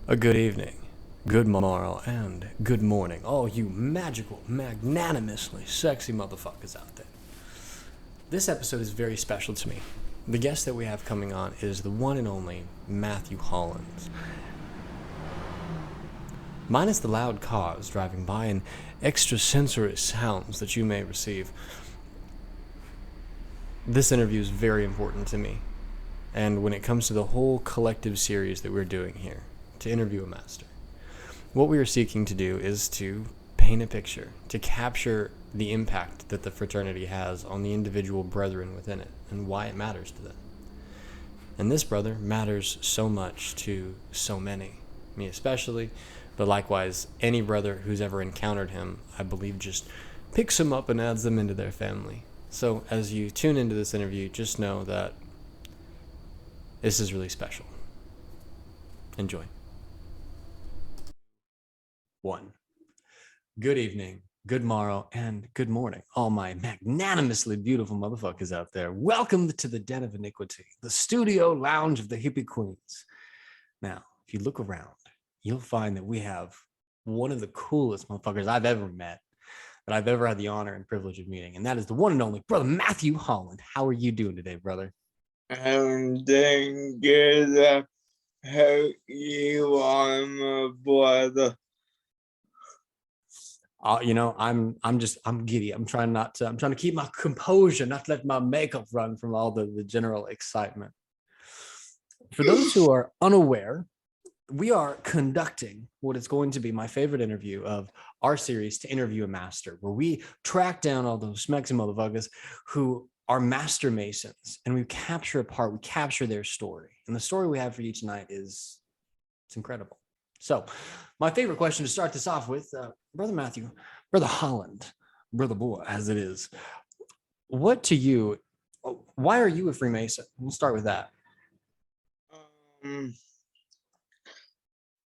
A good evening, good morrow, and good morning, all you magical, magnanimously sexy motherfuckers out there. This episode is very special to me. The guest that we have coming on is the one and only Matthew Holland. Minus the loud cars driving by and extrasensory sounds that you may receive, this interview is very important to me. And when it comes to the whole collective series that we're doing here, to interview a master, what we are seeking to do is to paint a picture, to capture the impact that the fraternity has on the individual brethren within it and why it matters to them. And this brother matters so much to so many, me especially, but likewise any brother who's ever encountered him, I believe, just picks them up and adds them into their family. So as you tune into this interview, just know that this is really special. Enjoy. 1. Good evening, good morrow, and good morning, all my magnanimously beautiful motherfuckers out there. Welcome to the Den of Iniquity, the studio lounge of the HippieQueens. Now, if you look around, you'll find that we have one of the coolest motherfuckers I've ever met, that I've ever had the honor and privilege of meeting, and that is the one and only brother Matthew Holland. How are you doing today, brother? I'm doing good. Hope you are, my brother. I'm giddy. I'm trying to keep my composure, not to let my makeup run from all the general excitement. For those who are unaware, we are conducting what is going to be my favorite interview of our series, To Interview a Master, where we track down all those smexy motherfuckers who are master masons, and we capture their story. And the story we have for you tonight it's incredible. So my favorite question to start this off with, Brother Matthew, Brother Holland, Brother Boy, as it is, why are you a Freemason? We'll start with that.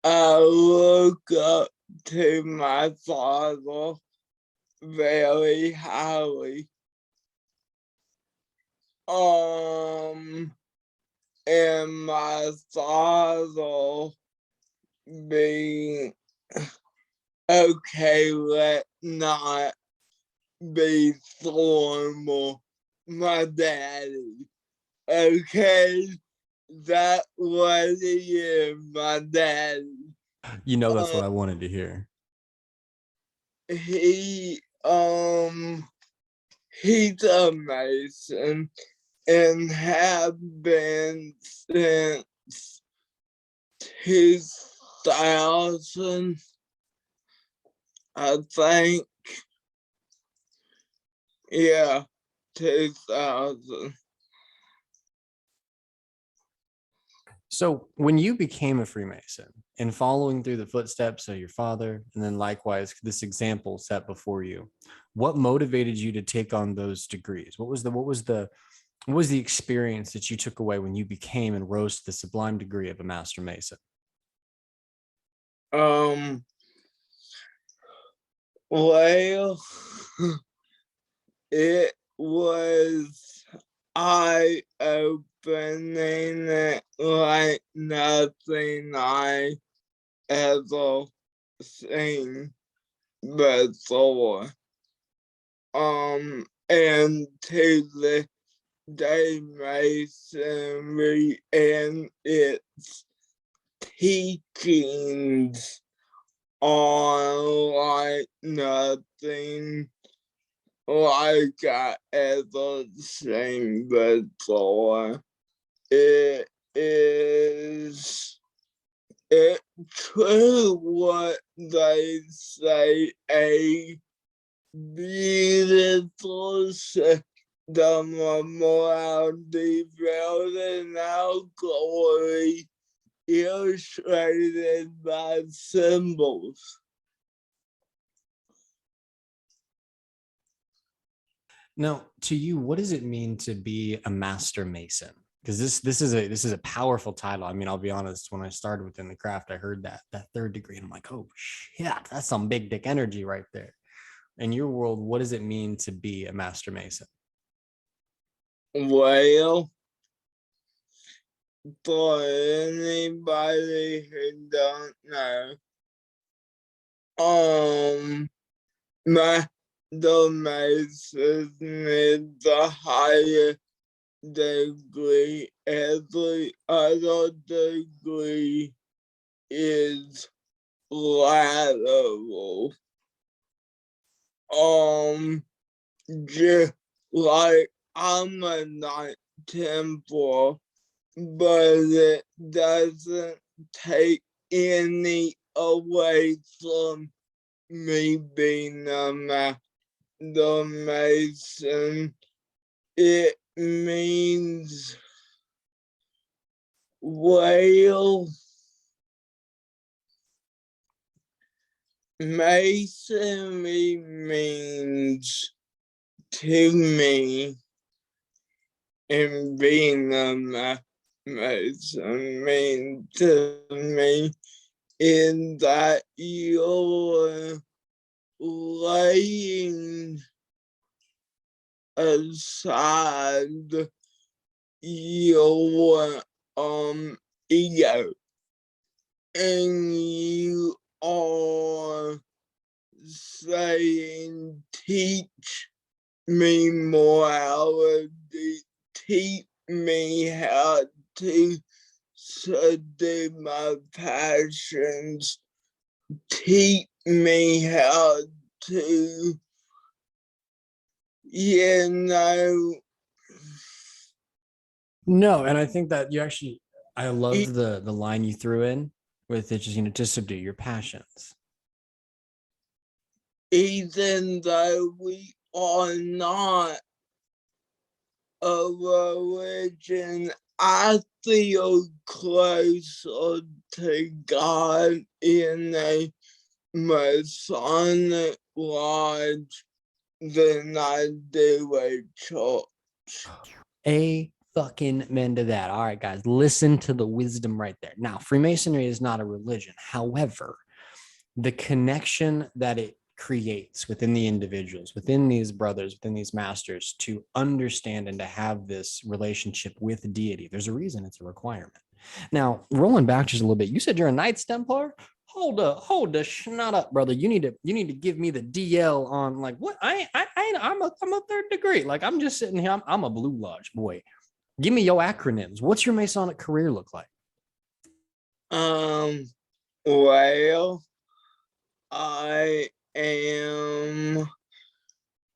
I look up to my father very highly. And my father being okay, let not be formal. My daddy, okay, that was my daddy. You know, that's what I wanted to hear. He's a Mason and have been since 2000, I think. Yeah, 2000. So when you became a Freemason and following through the footsteps of your father, and then likewise this example set before you, what motivated you to take on those degrees? What was the experience that you took away when you became and rose to the sublime degree of a Master Mason? Well, it was eye-opening, like nothing I ever seen before. And to the day Masonry and its teachings are like nothing like I ever seen before. It's true what they say, a beautiful system of morality built in our glory, illustrated by symbols. Now, to you, what does it mean to be a Master Mason? Because this is a powerful title. I mean, I'll be honest. When I started within the craft, I heard that third degree, and I'm like, oh shit, that's some big dick energy right there. In your world, what does it mean to be a Master Mason? Well, for anybody who don't know, the Mason is the higher degree. Every other degree is lateral. Just like I'm a Knight Templar, but it doesn't take any away from me being the Mason. It means, well, Masonry means to me, and being a Mason means to me, in that you're laying aside your ego, and you are saying, teach me morality, teach me how to subdue my passions, teach me how to, No, and I think that you actually, I loved the line you threw in with it, just to subdue your passions. even though we are not a religion, I feel closer to God in a Masonic lodge than I do a church. A fucking men to that. All right, guys, listen to the wisdom right there. Now, Freemasonry is not a religion. However, the connection that it creates within the individuals, within these brothers, within these masters, to understand and to have this relationship with deity, there's a reason it's a requirement. Now, rolling back just a little bit, you said you're a Knights Templar. Hold the schnut up, brother. You need to give me the DL on, like, what? I'm a third degree. Like, I'm just sitting here. I'm a Blue Lodge boy. Give me your acronyms. What's your Masonic career look like? Well, I am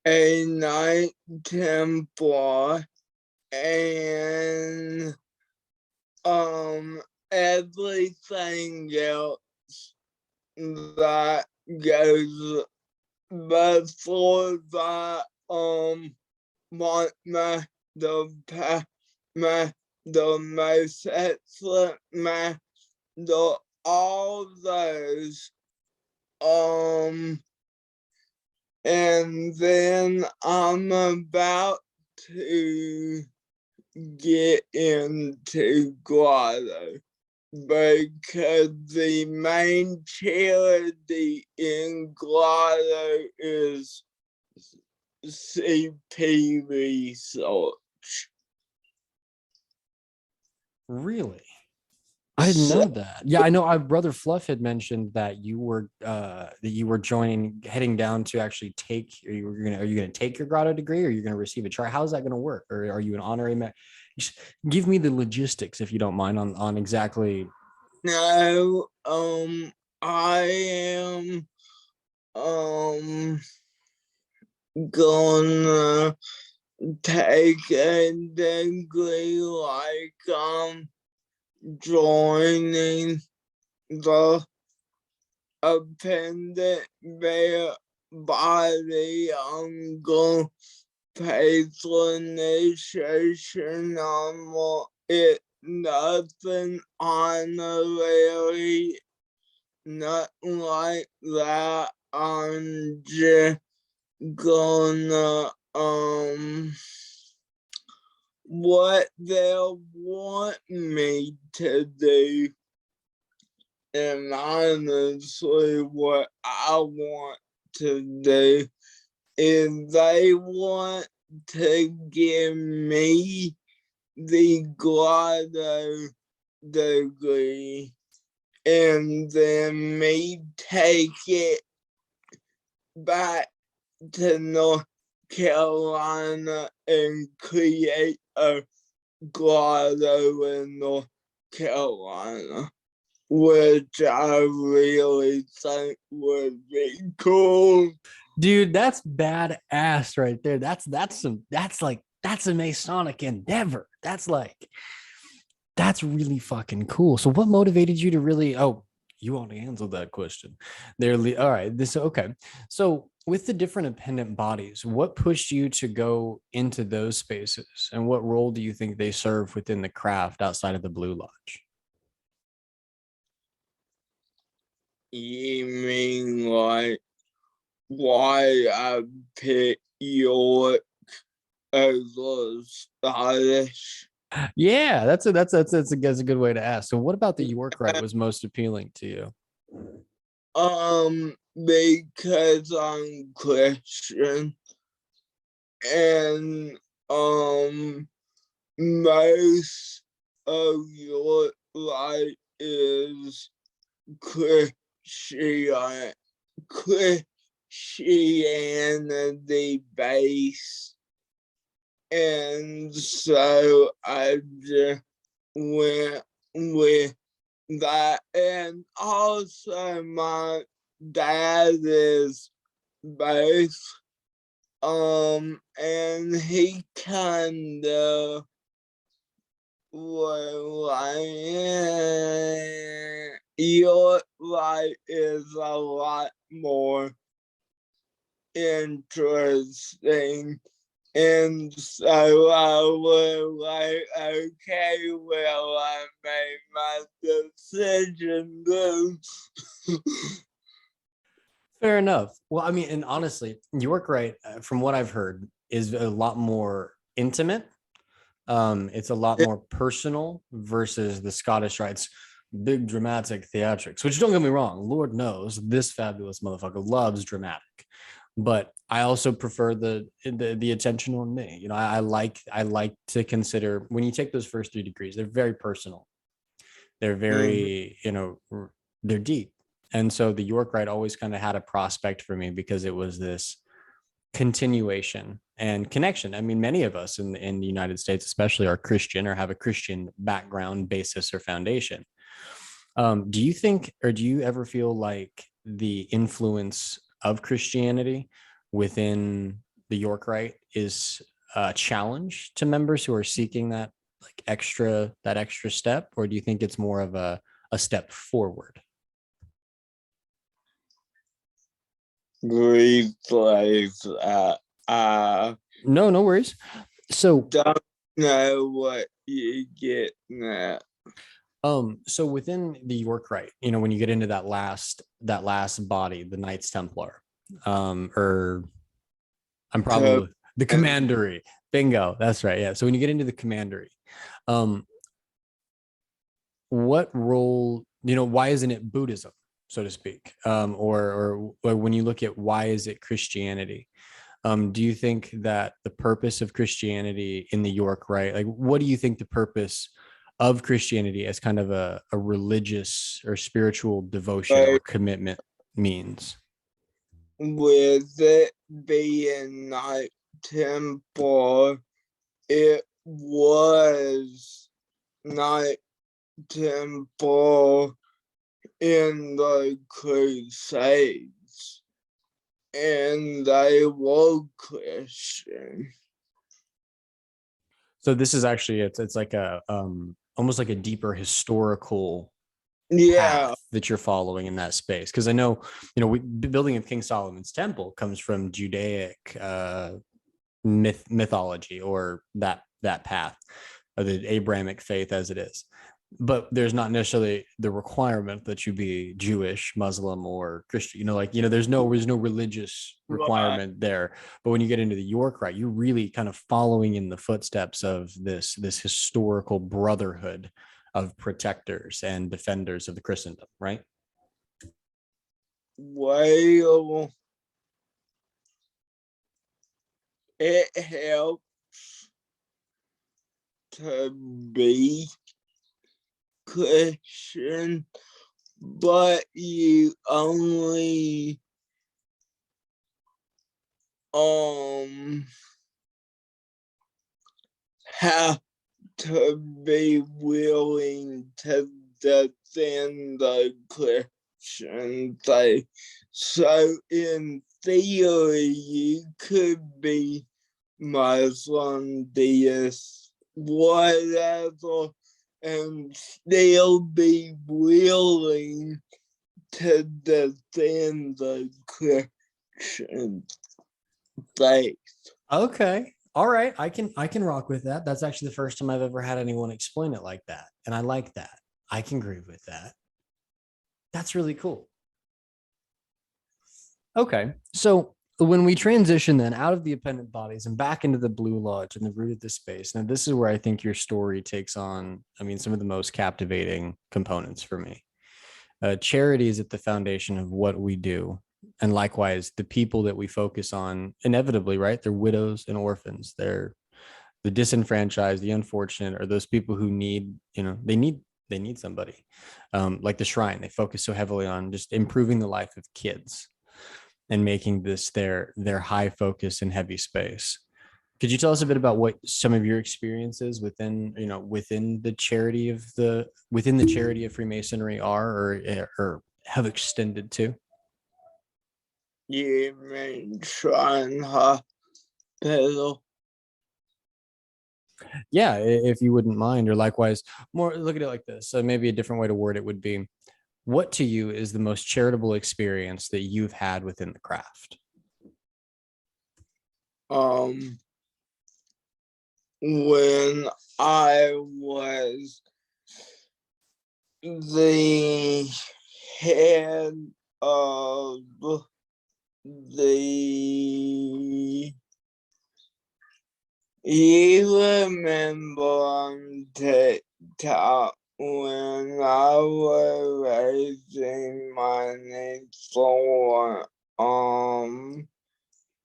a Knight Templar, and everything else that goes before that, the most excellent all those, and then I'm about to get into Grotto, because the main charity in Grotto is CP research. Really? I didn't know that. Yeah, I know. Our brother Fluff had mentioned that you were heading down to actually take. Are you gonna take your grotto degree, or you're gonna receive a try? How's that gonna work? Or are you an honorary? Just give me the logistics, if you don't mind, on exactly. No, I am gonna take a degree, like joining the appendant bear body. I'm gonna pay for initiation. It nothing honorary, nothing like that. I'm just gonna what they'll want me to do, and honestly what I want to do, is they want to give me the grotto degree and then may take it back to North Carolina and create a grotto in North Carolina, which I really think would be cool. Dude, that's badass right there. That's a Masonic endeavor. That's really fucking cool. So what motivated you to really, oh, you already answered that question. All right. Okay. So with the different appendant bodies, what pushed you to go into those spaces, and what role do you think they serve within the craft outside of the Blue Lodge? You mean like why I picked York over Scottish? Yeah, that's a good way to ask. So what about the York Rite was most appealing to you? Because I'm Christian and most of your life is Christianity based, and so I just went with that. And also my dad is both, and he kinda was like, your life is a lot more interesting. And so I was like, okay, well, I made my decision then. Fair enough. Well, I mean, and honestly, York Rite, from what I've heard, is a lot more intimate. It's a lot more personal versus the Scottish Rites, big dramatic theatrics. Which, don't get me wrong, Lord knows this fabulous motherfucker loves dramatic, but I also prefer the attention on me. You know, I like to consider, when you take those first 3 degrees, they're very personal. They're very, they're deep. And so the York Rite always kind of had a prospect for me because it was this continuation and connection. I mean, many of us in the United States, especially, are Christian or have a Christian background, basis, or foundation. Do you think, or do you ever feel like the influence of Christianity within the York Rite is a challenge to members who are seeking that extra step, or do you think it's more of a step forward? Replays No worries. So don't know what you get at. So within the York Rite, when you get into that last body, the Knights Templar, or I'm probably the commandery. Bingo, that's right. Yeah. So when you get into the commandery, what role, why isn't it Buddhism, so to speak? Or when you look at why is it Christianity? Do you think that the purpose of Christianity in the York Rite, like, what do you think the purpose of Christianity as kind of a religious or spiritual devotion or commitment means? With it being Knight Templar, it was Knight Templar in the Crusades, and they were Christian. So this is actually, it's like a almost like a deeper historical path that you're following in that space, because I know building of King Solomon's temple comes from Judaic mythology, or that path, or the Abrahamic faith as it is. But there's not necessarily the requirement that you be Jewish, Muslim, or Christian. There's no religious requirement there. But when you get into the York Rite, you're really kind of following in the footsteps of this historical brotherhood of protectors and defenders of the Christendom, right? Well, it helps to be Christian, but you only have to be willing to defend the Christian faith. So in theory, you could be Muslim, deist, whatever, and still be willing to defend the Christian faith. Okay. All right. I can rock with that. That's actually the first time I've ever had anyone explain it like that. And I like that. I can agree with that. That's really cool. Okay. So when we transition then out of the appendant bodies and back into the Blue Lodge and the root of the space, now this is where I think your story takes on, I mean, some of the most captivating components for me. Charity is at the foundation of what we do. And likewise, the people that we focus on inevitably, right? They're widows and orphans. They're the disenfranchised, the unfortunate, or those people who need, they need somebody. Like the Shrine, they focus so heavily on just improving the life of kids and making this their high focus and heavy space. Could you tell us a bit about what some of your experiences within the charity of Freemasonry are or have extended to? You mean Shrine Hospital? Yeah, if you wouldn't mind, or likewise, more look at it like this. So maybe a different way to word it would be, what to you is the most charitable experience that you've had within the craft? When I was the head of the, you remember on TikTok when I was raising money for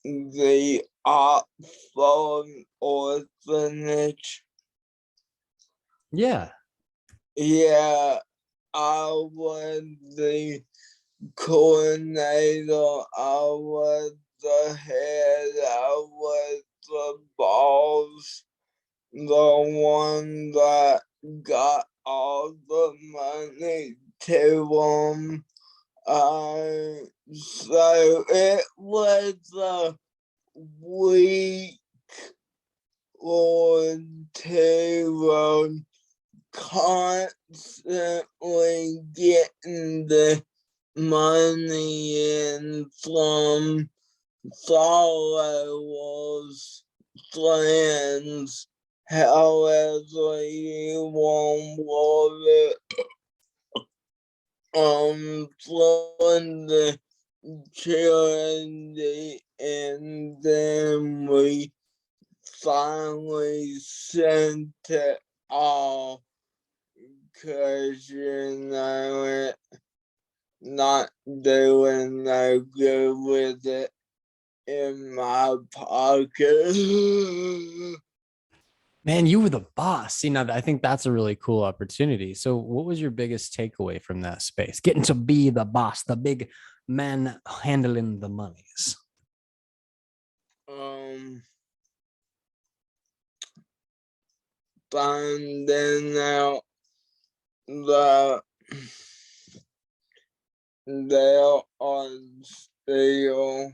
the Oxford orphanage? Yeah. Yeah, I was the coordinator, I was the head, I was the boss, the one that got all the money to them. So it was a week or two constantly getting the money in from followers, friends, however you want it, from the charity, and then we finally sent it off because it not doing no good with it in my pocket. Man, you were the boss. See, now I think that's a really cool opportunity. So, what was your biggest takeaway from that space? Getting to be the boss, the big man handling the monies. Finding out that there are still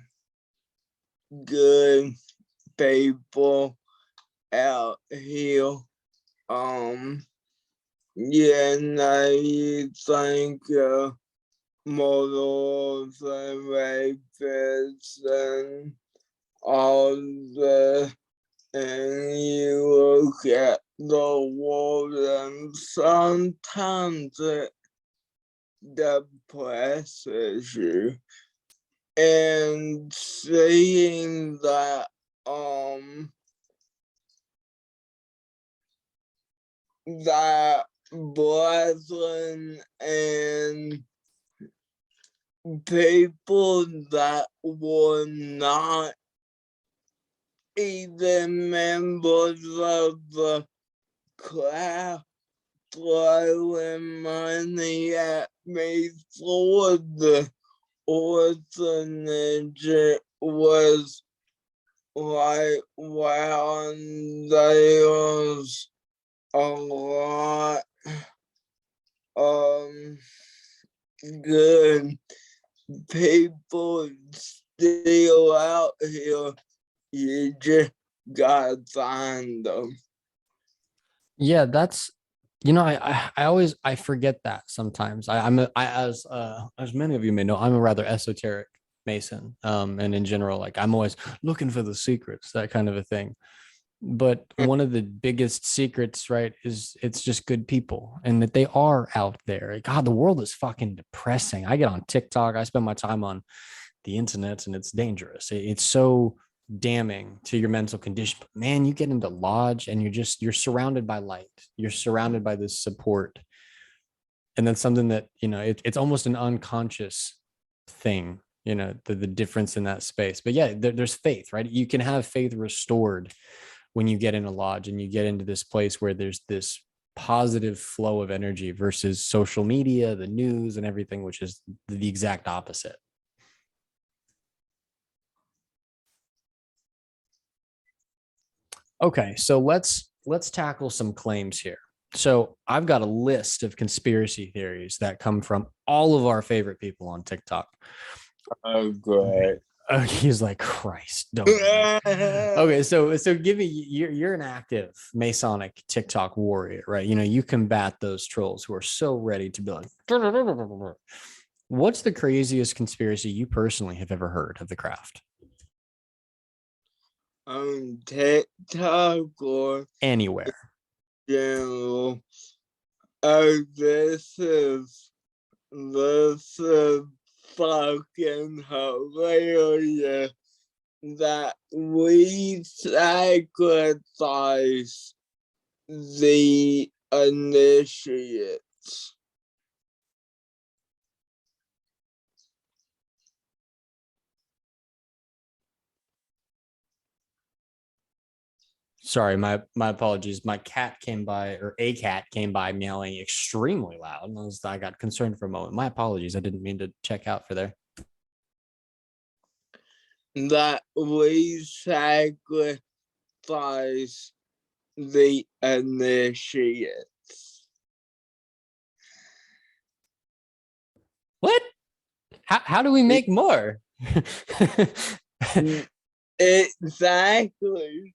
good people out here. You think models and rapists and all the, and you look at the world and sometimes it depresses you. And seeing that that brethren and people that were not even members of the craft throwing money at me for the orphanage. It was like, wow, there's a lot good people still out here. You just gotta find them. Yeah, that's, you know, I always I forget that sometimes. As many of you may know, I'm a rather esoteric Mason. And in general, like I'm always looking for the secrets, that kind of a thing. But one of the biggest secrets, right, is it's just good people and that they are out there. God, the world is fucking depressing. I get on TikTok, I spend my time on the internet, and it's dangerous. It's so damning to your mental condition. But man, you get into lodge and you're surrounded by light. You're surrounded by this support. And that's something that, you know, it's almost an unconscious thing, you know, the difference in that space. But yeah, there's faith, right? You can have faith restored when you get in a lodge and you get into this place where there's this positive flow of energy versus social media, the news, and everything, which is the exact opposite. Okay, so let's tackle some claims here. So I've got a list of conspiracy theories that come from all of our favorite people on TikTok. Oh, great. He's like, Christ, don't. Okay, so give me, you're an active Masonic TikTok warrior, right? You know, you combat those trolls who are so ready to be like, what's the craziest conspiracy you personally have ever heard of the craft? TikTok or Anywhere. general. Oh, this is fucking hilarious that we sacrifice the initiates. Sorry, my apologies. My cat came by, or a cat came by meowing extremely loud, and I got concerned for a moment. My apologies. I didn't mean to check out for there. That we sacrifice the initiates. What? How do we make more? Exactly.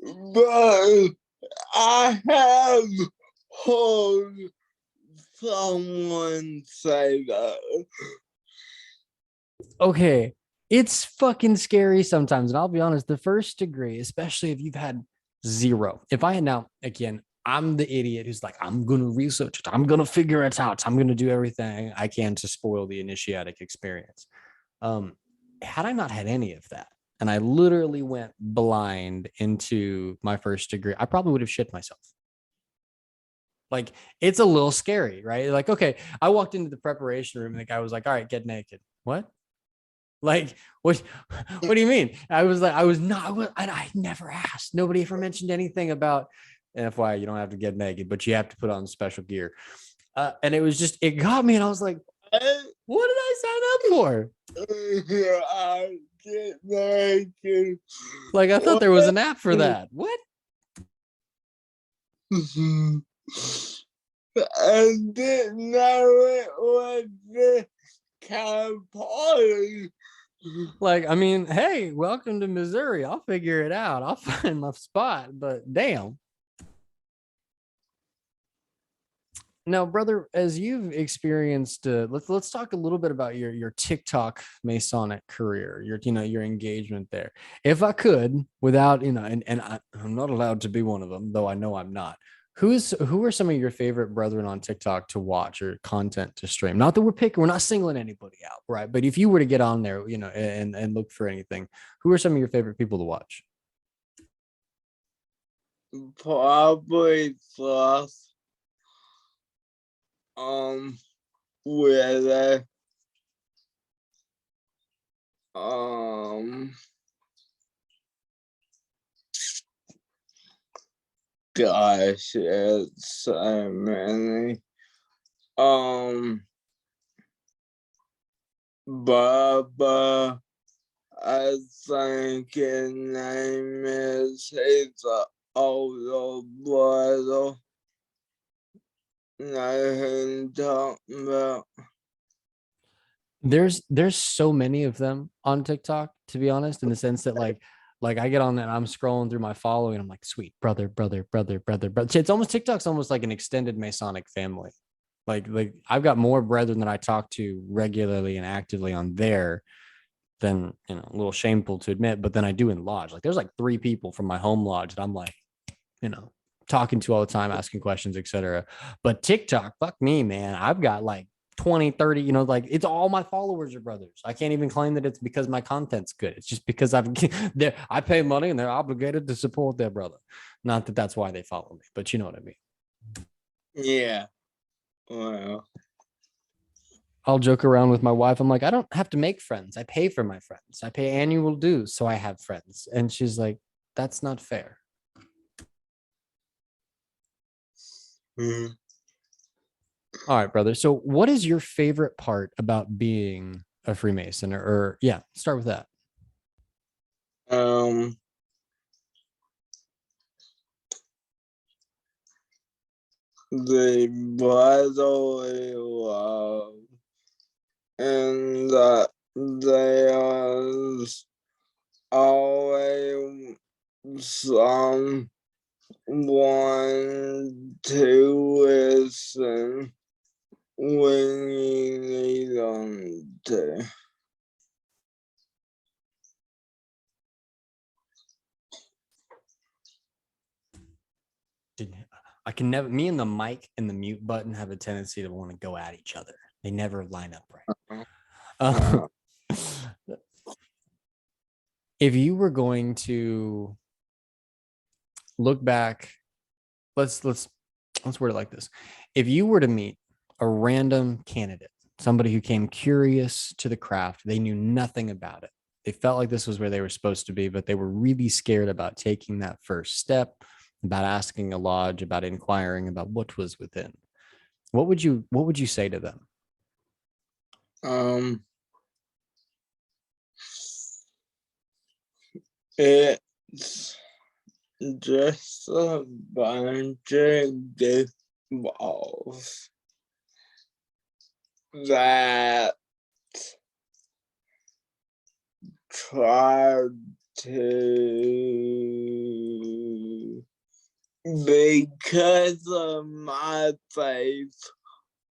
But I have heard someone say that. Okay, it's fucking scary sometimes. And I'll be honest, the first degree, especially if you've had zero. If I had now, again, I'm the idiot who's like, I'm going to research it. I'm going to figure it out. I'm going to do everything I can to spoil the initiatic experience. Had I not had any of that, and I literally went blind into my first degree, I probably would have shit myself. Like, it's a little scary, right? Like, okay, I walked into the preparation room and the guy was like, all right, get naked. What? Like, what do you mean? I was like, I never asked. Nobody ever mentioned anything about, and FYI, you don't have to get naked, but you have to put on special gear. And it was just, it got me. And I was like, what did I sign up for? I get naked. Like, I thought there was an app for that. What? I didn't know it was this kind of party. Like, I mean, hey, welcome to Missouri. I'll figure it out. I'll find my spot, but damn. Now, brother, as you've experienced, let's talk a little bit about your TikTok Masonic career, your engagement there. If I could, without I'm not allowed to be one of them, though I know I'm not. Who are some of your favorite brethren on TikTok to watch or content to stream? Not that we're not singling anybody out, right? But if you were to get on there, and look for anything, who are some of your favorite people to watch? Probably plus with um Gosh, it's so many. Bubba, I think his name is. He's an older brother. Know who I'm talking about? There's so many of them on TikTok, to be honest, in the sense that like I get on and I'm scrolling through my following, I'm like, sweet brother, brother, brother, brother, brother. It's almost TikTok's almost like an extended Masonic family. Like I've got more brethren that I talk to regularly and actively on there than, you know, a little shameful to admit, but then I do in lodge. Like there's like 3 people from my home lodge that I'm like, you know, talking to all the time, asking questions, etc. But TikTok, fuck me, man. I've got like 20, 30, you know, like it's all my followers are brothers. I can't even claim that it's because my content's good. It's just because I pay money and they're obligated to support their brother. Not that that's why they follow me, but you know what I mean. Yeah. Well. I'll joke around with my wife. I'm like, I don't have to make friends. I pay for my friends. I pay annual dues, so I have friends. And she's like, that's not fair. Mm-hmm. All right, brother. So, what is your favorite part about being a Freemason? Or yeah, start with that. The brotherly love, and that there's always someone to listen when you need them to. I can never, me and the mic and the mute button have a tendency to want to go at each other. They never line up right. Uh, if you were going to look back, let's word it like this. If you were to meet a random candidate, somebody who came curious to the craft, they knew nothing about it. They felt like this was where they were supposed to be, but they were really scared about taking that first step, about asking a lodge, about inquiring about what was within. What would you say to them? It's just a bunch of goofballs that try to, because of my faith,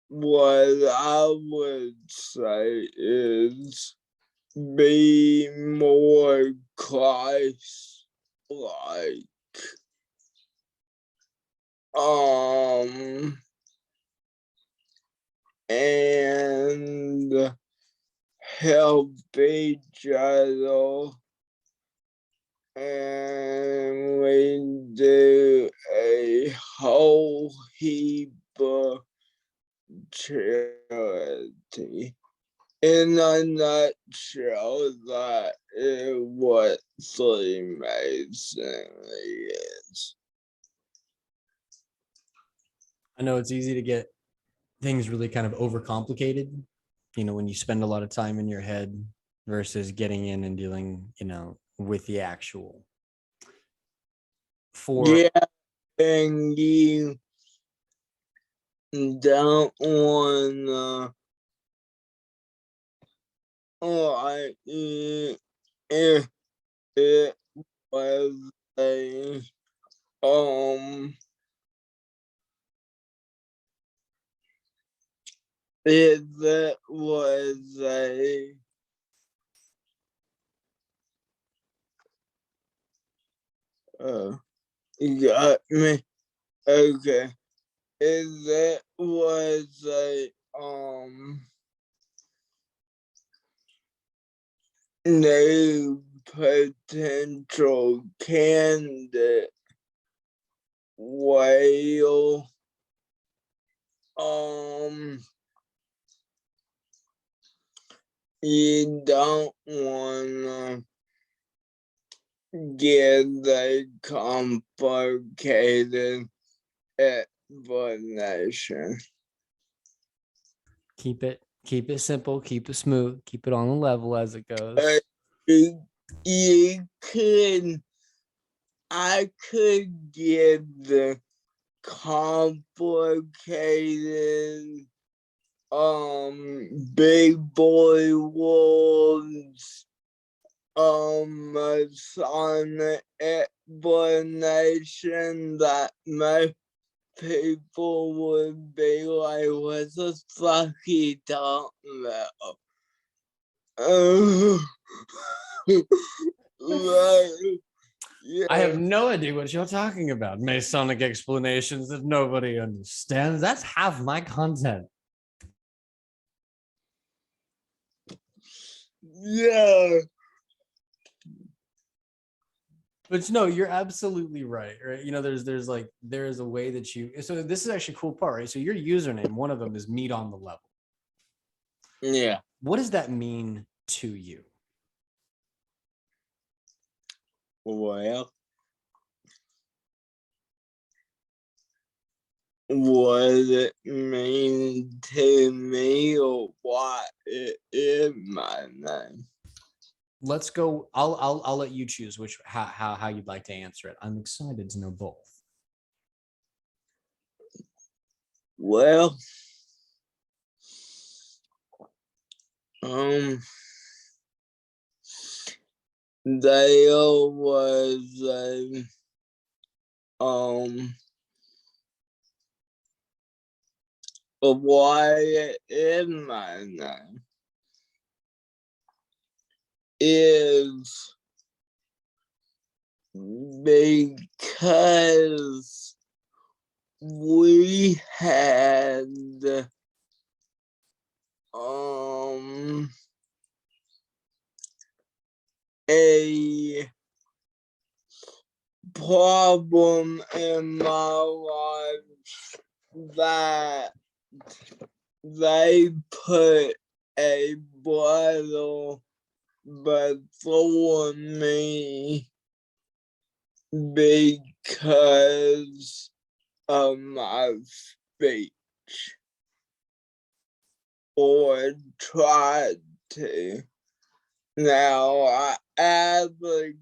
what I would say is be more Christ-like. And help each other, and we do a whole heap of charity. In a nutshell, that is what Freemasonry is. I know it's easy to get things really kind of overcomplicated, you know, when you spend a lot of time in your head versus getting in and dealing, you know, with the actual. For Yeah, and you don't wanna, like, if it was a if it was a you got me. Okay. If it was a new potential candidate, well, you don't wanna give the complicated explanation. Keep it simple, keep it smooth, keep it on the level as it goes. I could give the complicated big boy wolves Masonic explanation that most people would be like, what the fuck he talking about? Yeah. I have no idea what you're talking about. Masonic explanations that nobody understands. That's half my content. Yeah. But no, you're absolutely right. You know, there's a way that you. So this is actually a cool part, right? So your username, one of them is meet on the level. Yeah. What does that mean to you? Well, what does it mean to me, or what it is my name? Let's go. I'll let you choose how you'd like to answer it. I'm excited to know both. Well, there was why it is my name is because we had a problem in my life that they put a bottle before me because of my speech, or tried to. Now I advocated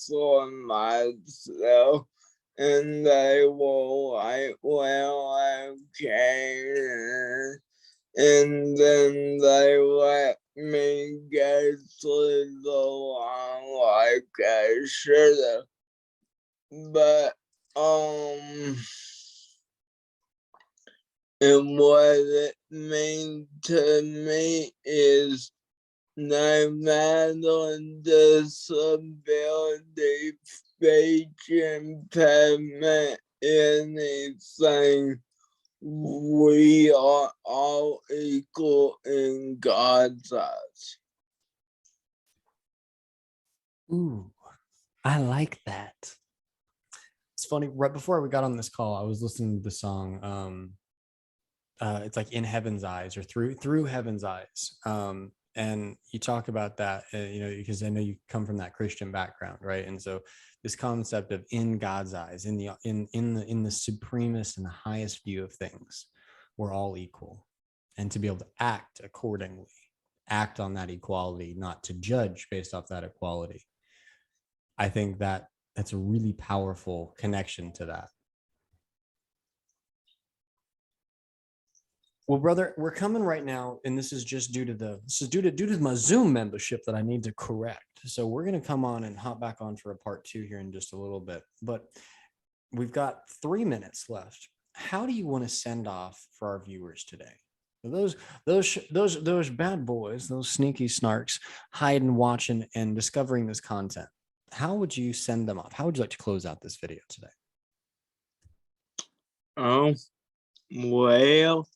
for myself, and they were like, well, okay. And then they let me go through the line like I should have. But, and what it means to me is no matter disability, speech impairment, anything, we are all equal in God's eyes. Ooh, I like that. It's funny. Right before we got on this call, I was listening to the song. It's like "In Heaven's Eyes" or "Through Heaven's Eyes." And you talk about that, you know, because I know you come from that Christian background, right? And so this concept of "in God's eyes," in the supremest and the highest view of things, we're all equal, and to be able to act accordingly, act on that equality, not to judge based off that equality. I think that that's a really powerful connection to that. Well, brother, we're coming right now, and this is just due to my Zoom membership that I need to correct. So we're going to come on and hop back on for a part 2 here in just a little bit. But we've got 3 minutes left. How do you want to send off for our viewers today? Those bad boys, those sneaky snarks, hiding, watching, and discovering this content. How would you send them off? How would you like to close out this video today? Well,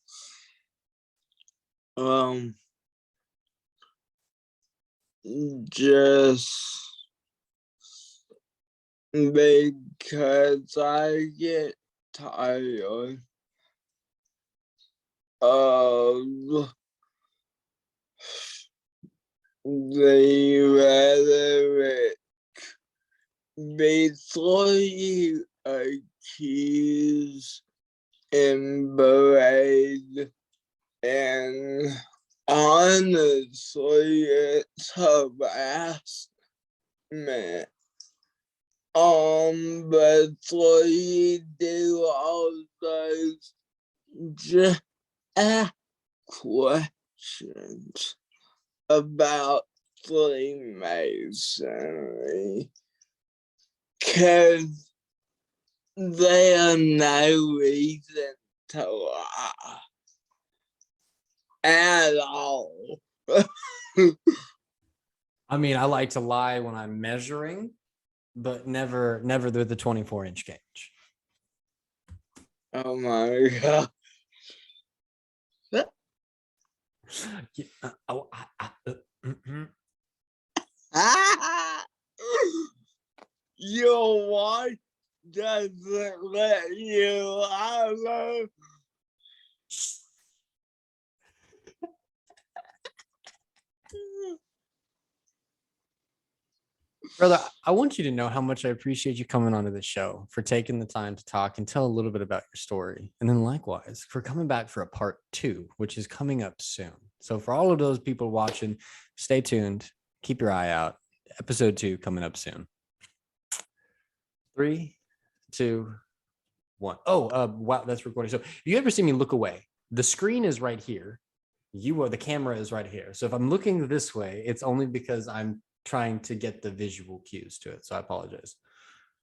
just because I get tired of the rhetoric basically a keys and braid, and honestly, it's harassment. But so you do all those just ask questions about Freemasonry, cause there's no reason to lie at all. I mean, I like to lie when I'm measuring, but never with the 24-inch gauge. Oh my god. Your wife doesn't let you lie. Brother, I want you to know how much I appreciate you coming onto the show, for taking the time to talk and tell a little bit about your story. And then likewise, for coming back for a part 2, which is coming up soon. So for all of those people watching, stay tuned. Keep your eye out. Episode 2 coming up soon. 3, 2, 1. Oh, wow, that's recording. So if you ever see me look away, the screen is right here. The camera is right here. So if I'm looking this way, it's only because I'm trying to get the visual cues to it. So I apologize.